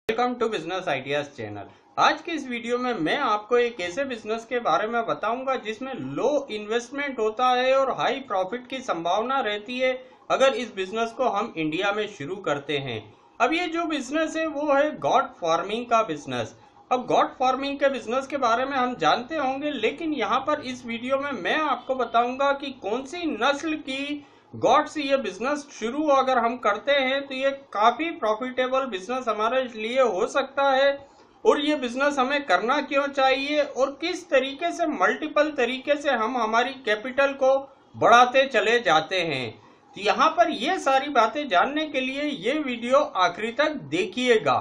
Welcome to business ideas channel. आज के इस वीडियो में मैं आपको एक ऐसे बिजनेस के बारे में बताऊंगा जिसमें लो इन्वेस्टमेंट होता है और हाई प्रॉफिट की संभावना रहती है अगर इस बिजनेस को हम इंडिया में शुरू करते हैं। अब ये जो बिजनेस है वो है गॉट फार्मिंग का बिजनेस। अब गॉट फार्मिंग के बिजनेस के बारे में हम जानते होंगे, लेकिन यहाँ पर इस वीडियो में मैं आपको बताऊंगा कि कौन सी नस्ल की गॉड से ये बिजनेस शुरू अगर हम करते हैं तो ये काफी प्रॉफिटेबल बिजनेस हमारे लिए हो सकता है। और ये बिजनेस हमें करना क्यों चाहिए और किस तरीके से मल्टीपल तरीके से हम हमारी कैपिटल को बढ़ाते चले जाते हैं। तो यहाँ पर ये सारी बातें जानने के लिए ये वीडियो आखिरी तक देखिएगा।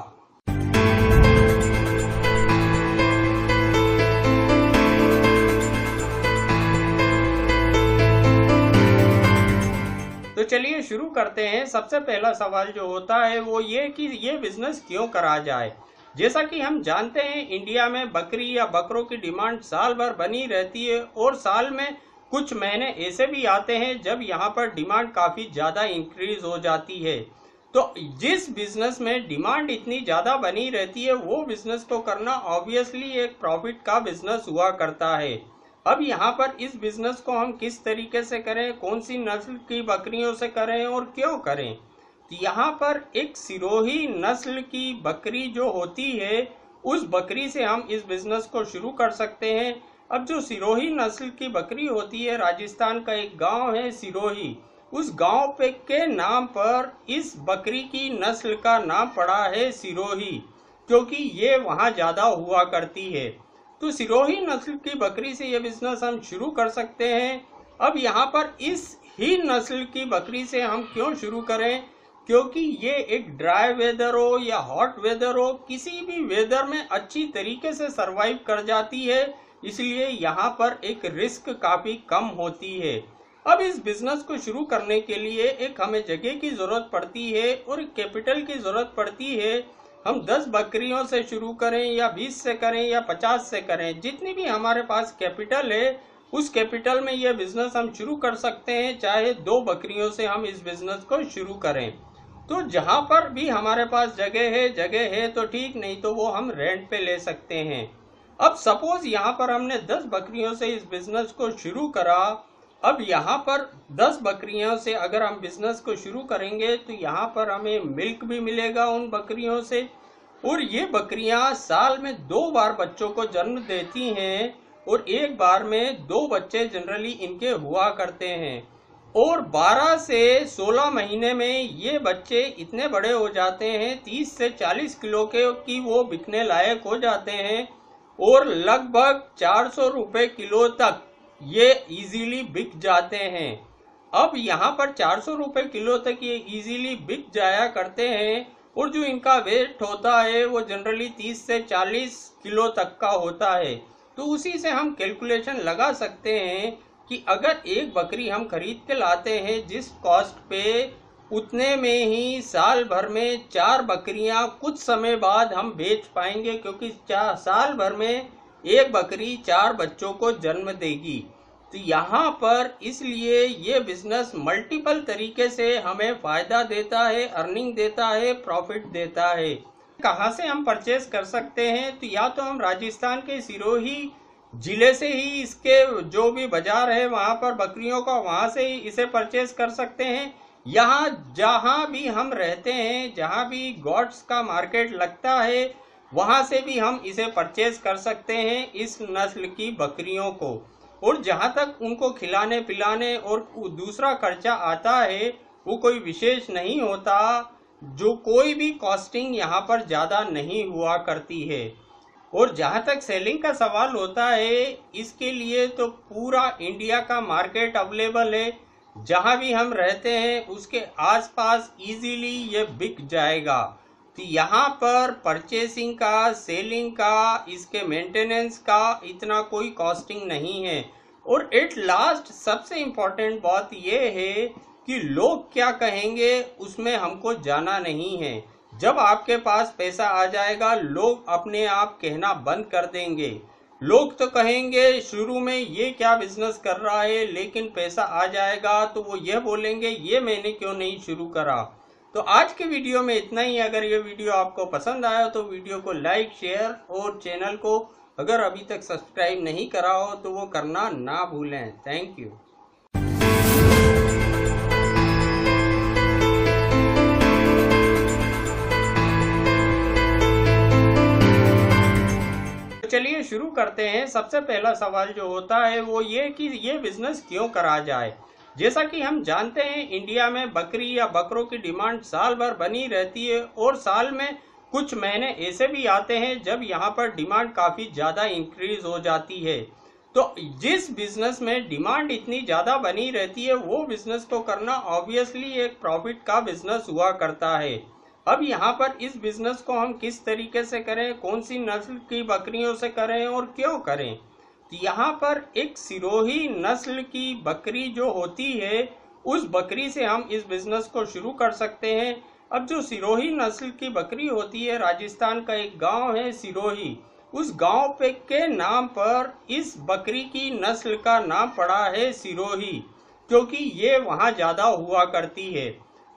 तो चलिए शुरू करते हैं। सबसे पहला सवाल जो होता है वो ये कि ये बिजनेस क्यों करा जाए। जैसा कि हम जानते हैं इंडिया में बकरी या बकरों की डिमांड साल भर बनी रहती है और साल में कुछ महीने ऐसे भी आते हैं जब यहाँ पर डिमांड काफ़ी ज़्यादा इंक्रीज हो जाती है। तो जिस बिजनेस में डिमांड इतनी ज़्यादा बनी रहती है वो बिजनेस को करना ऑब्वियसली एक प्रॉफिट का बिजनेस हुआ करता है। अब यहाँ पर इस बिजनेस को हम किस तरीके से करें, कौन सी नस्ल की बकरियों से करें और क्यों करें। तो यहाँ पर एक सिरोही नस्ल की बकरी जो होती है उस बकरी से हम इस बिजनेस को शुरू कर सकते हैं। अब जो सिरोही नस्ल की बकरी होती है, राजस्थान का एक गांव है सिरोही, उस गांव पे के नाम पर इस बकरी की नस्ल का नाम पड़ा है सिरोही, क्योंकि ये वहाँ ज़्यादा हुआ करती है। तो सिरोही नस्ल की बकरी से ये बिजनेस हम शुरू कर सकते हैं। अब यहाँ पर इस ही नस्ल की बकरी से हम क्यों शुरू करें, क्योंकि ये एक ड्राई वेदर हो या हॉट वेदर हो, किसी भी वेदर में अच्छी तरीके से सरवाइव कर जाती है, इसलिए यहाँ पर एक रिस्क काफ़ी कम होती है। अब इस बिजनेस को शुरू करने के लिए एक हमें जगह की ज़रूरत पड़ती है और कैपिटल की ज़रूरत पड़ती है। हम 10 बकरियों से शुरू करें या 20 से करें या 50 से करें, जितनी भी हमारे पास कैपिटल है उस कैपिटल में यह बिजनेस हम शुरू कर सकते हैं। चाहे 2 बकरियों से हम इस बिजनेस को शुरू करें, तो जहां पर भी हमारे पास जगह है तो ठीक, नहीं तो वो हम रेंट पे ले सकते हैं। अब सपोज यहाँ पर हमने 10 बकरियों से इस बिजनेस को शुरू करा। अब यहाँ पर 10 बकरियों से अगर हम बिजनेस को शुरू करेंगे तो यहाँ पर हमें मिल्क भी मिलेगा उन बकरियों से, और ये बकरियां साल में 2 बार बच्चों को जन्म देती हैं और एक बार में 2 बच्चे जनरली इनके हुआ करते हैं। और 12 से 16 महीने में ये बच्चे इतने बड़े हो जाते हैं, 30 से 40 किलो के की वो बिकने लायक हो जाते हैं और लगभग 400 रुपये किलो तक ये इजीली बिक जाते हैं। अब यहाँ पर 400 रुपये किलो तक ये इजीली बिक जाया करते हैं और जो इनका वेट होता है वो जनरली 30 से 40 किलो तक का होता है। तो उसी से हम कैलकुलेशन लगा सकते हैं कि अगर एक बकरी हम खरीद के लाते हैं जिस कॉस्ट पे, उतने में ही साल भर में 4 बकरियां कुछ समय बाद हम बेच पाएंगे, क्योंकि साल भर में एक बकरी 4 बच्चों को जन्म देगी। तो यहाँ पर इसलिए ये बिजनेस मल्टीपल तरीके से हमें फायदा देता है, अर्निंग देता है, प्रॉफिट देता है। कहाँ से हम परचेस कर सकते हैं, तो या तो हम राजस्थान के सिरोही जिले से ही इसके जो भी बाजार है वहाँ पर बकरियों का, वहाँ से ही इसे परचेस कर सकते हैं। यहाँ जहाँ भी हम रहते हैं, जहाँ भी गॉड्स का मार्केट लगता है, वहाँ से भी हम इसे परचेस कर सकते हैं इस नस्ल की बकरियों को। और जहाँ तक उनको खिलाने पिलाने और दूसरा खर्चा आता है वो कोई विशेष नहीं होता, जो कोई भी कॉस्टिंग यहाँ पर ज़्यादा नहीं हुआ करती है। और जहाँ तक सेलिंग का सवाल होता है, इसके लिए तो पूरा इंडिया का मार्केट अवेलेबल है। जहाँ भी हम रहते हैं उसके आसपास इजीली ये बिक जाएगा। तो यहाँ पर परचेसिंग का, सेलिंग का, इसके मेंटेनेंस का इतना कोई कॉस्टिंग नहीं है। और एट लास्ट सबसे इम्पोर्टेंट बात यह है कि लोग क्या कहेंगे उसमें हमको जाना नहीं है। जब आपके पास पैसा आ जाएगा लोग अपने आप कहना बंद कर देंगे। लोग तो कहेंगे शुरू में ये क्या बिजनेस कर रहा है, लेकिन पैसा आ जाएगा तो वो ये बोलेंगे ये मैंने क्यों नहीं शुरू करा। तो आज के वीडियो में इतना ही। अगर ये वीडियो आपको पसंद आया तो वीडियो को लाइक, शेयर और चैनल को अगर अभी तक सब्सक्राइब नहीं करा हो तो वो करना ना भूलें। Thank you. चलिए शुरू करते हैं। सबसे पहला सवाल जो होता है वो ये कि ये बिजनेस क्यों करा जाए। जैसा कि हम जानते हैं इंडिया में बकरी या बकरों की डिमांड साल भर बनी रहती है और साल में कुछ महीने ऐसे भी आते हैं जब यहाँ पर डिमांड काफ़ी ज़्यादा इंक्रीज हो जाती है। तो जिस बिजनेस में डिमांड इतनी ज़्यादा बनी रहती है वो बिजनेस को करना ऑब्वियसली एक प्रॉफिट का बिजनेस हुआ करता है। अब यहाँ पर इस बिजनेस को हम किस तरीके से करें, कौन सी नस्ल की बकरियों से करें और क्यों करें। तो यहाँ पर एक सिरोही नस्ल की बकरी जो होती है उस बकरी से हम इस बिजनेस को शुरू कर सकते हैं। अब जो सिरोही नस्ल की बकरी होती है, राजस्थान का एक गांव है सिरोही, उस गांव पे के नाम पर इस बकरी की नस्ल का नाम पड़ा है सिरोही, क्योंकि ये वहाँ ज़्यादा हुआ करती है।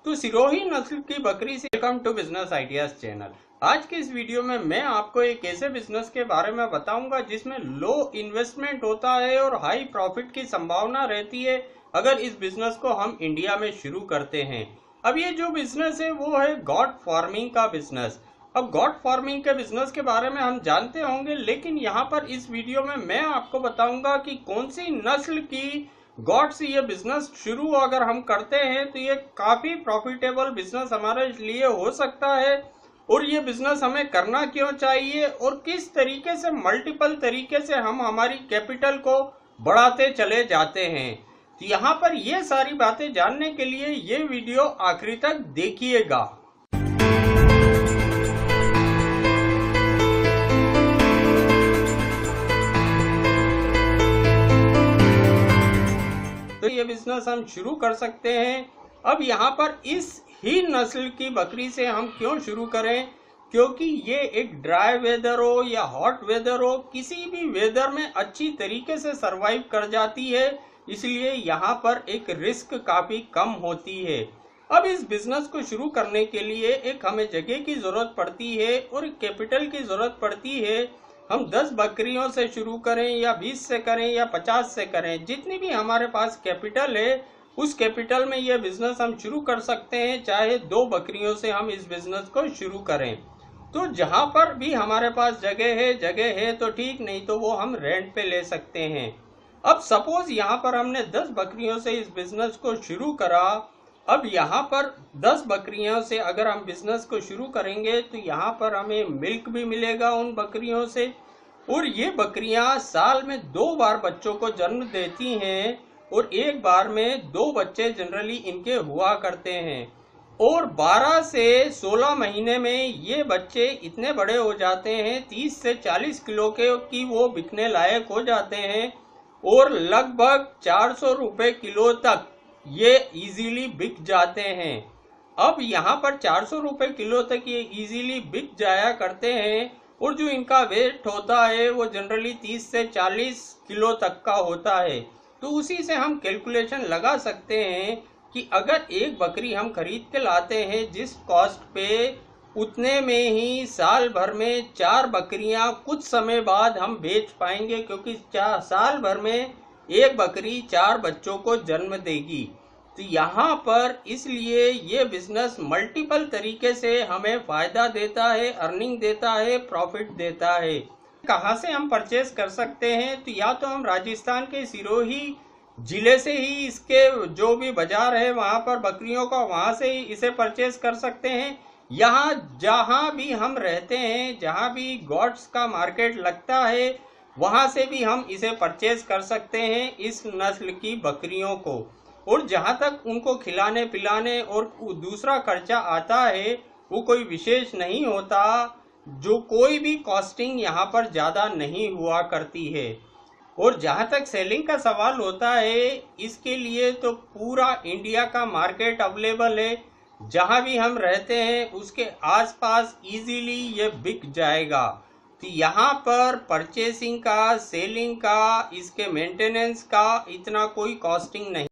तो सिरोही नस्ल की बकरी से welcome to business ideas channel. आज के इस वीडियो में मैं आपको एक ऐसे बिजनेस के बारे में बताऊंगा जिसमें लो इन्वेस्टमेंट होता है और हाई प्रॉफिट की संभावना रहती है अगर इस बिजनेस को हम इंडिया में शुरू करते हैं। अब ये जो बिजनेस है वो है गॉट फार्मिंग का बिजनेस। अब गॉट फार्मिंग के बिजनेस के बारे में हम जानते होंगे, लेकिन यहाँ पर इस वीडियो में मैं आपको बताऊंगा कि कौन सी नस्ल की गॉड से ये बिजनेस शुरू अगर हम करते हैं तो ये काफी प्रॉफिटेबल बिजनेस हमारे लिए हो सकता है। और ये बिजनेस हमें करना क्यों चाहिए और किस तरीके से मल्टीपल तरीके से हम हमारी कैपिटल को बढ़ाते चले जाते हैं। तो यहाँ पर ये सारी बातें जानने के लिए ये वीडियो आखिरी तक देखिएगा। तो ये बिजनेस हम शुरू कर सकते हैं। अब यहाँ पर इस ही नस्ल की बकरी से हम क्यों शुरू करें, क्योंकि ये एक ड्राई वेदर हो या हॉट वेदर हो, किसी भी वेदर में अच्छी तरीके से सरवाइव कर जाती है, इसलिए यहाँ पर एक रिस्क काफ़ी कम होती है। अब इस बिजनेस को शुरू करने के लिए एक हमें जगह की ज़रूरत पड़ती है और कैपिटल की ज़रूरत पड़ती है। हम 10 बकरियों से शुरू करें या 20 से करें या 50 से करें, जितनी भी हमारे पास कैपिटल है उस कैपिटल में यह बिजनेस हम शुरू कर सकते हैं। चाहे 2 बकरियों से हम इस बिजनेस को शुरू करें, तो जहां पर भी हमारे पास जगह है तो ठीक, नहीं तो वो हम रेंट पे ले सकते हैं। अब सपोज यहाँ पर हमने 10 बकरियों से इस बिजनेस को शुरू करा। अब यहाँ पर 10 बकरियों से अगर हम बिजनेस को शुरू करेंगे तो यहाँ पर हमें मिल्क भी मिलेगा उन बकरियों से, और ये बकरियां साल में 2 बार बच्चों को जन्म देती हैं और एक बार में 2 बच्चे जनरली इनके हुआ करते हैं। और 12 से 16 महीने में ये बच्चे इतने बड़े हो जाते हैं, 30 से 40 किलो के की वो बिकने लायक हो जाते हैं और लगभग 400 रुपये किलो तक ये इजीली बिक जाते हैं। अब यहाँ पर 400 रुपये किलो तक ये इजीली बिक जाया करते हैं और जो इनका वेट होता है वो जनरली 30 से 40 किलो तक का होता है। तो उसी से हम कैलकुलेशन लगा सकते हैं कि अगर एक बकरी हम खरीद के लाते हैं जिस कॉस्ट पे, उतने में ही साल भर में 4 बकरियां कुछ समय बाद हम बेच पाएंगे, क्योंकि साल भर में एक बकरी 4 बच्चों को जन्म देगी। तो यहाँ पर इसलिए ये बिजनेस मल्टीपल तरीके से हमें फायदा देता है, अर्निंग देता है, प्रॉफिट देता है। कहाँ से हम परचेस कर सकते हैं, तो या तो हम राजस्थान के सिरोही जिले से ही इसके जो भी बाजार है वहाँ पर बकरियों का, वहाँ से ही इसे परचेस कर सकते हैं। यहाँ जहाँ भी हम रहते हैं, जहाँ भी गॉड्स का मार्केट लगता है, वहाँ से भी हम इसे परचेस कर सकते हैं इस नस्ल की बकरियों को। और जहाँ तक उनको खिलाने पिलाने और दूसरा खर्चा आता है वो कोई विशेष नहीं होता, जो कोई भी कॉस्टिंग यहाँ पर ज़्यादा नहीं हुआ करती है। और जहाँ तक सेलिंग का सवाल होता है, इसके लिए तो पूरा इंडिया का मार्केट अवेलेबल है। जहाँ भी हम रहते हैं उसके आसपास इजीली ये बिक जाएगा। तो यहाँ पर परचेसिंग का, सेलिंग का, इसके मेंटेनेंस का इतना कोई कॉस्टिंग नहीं।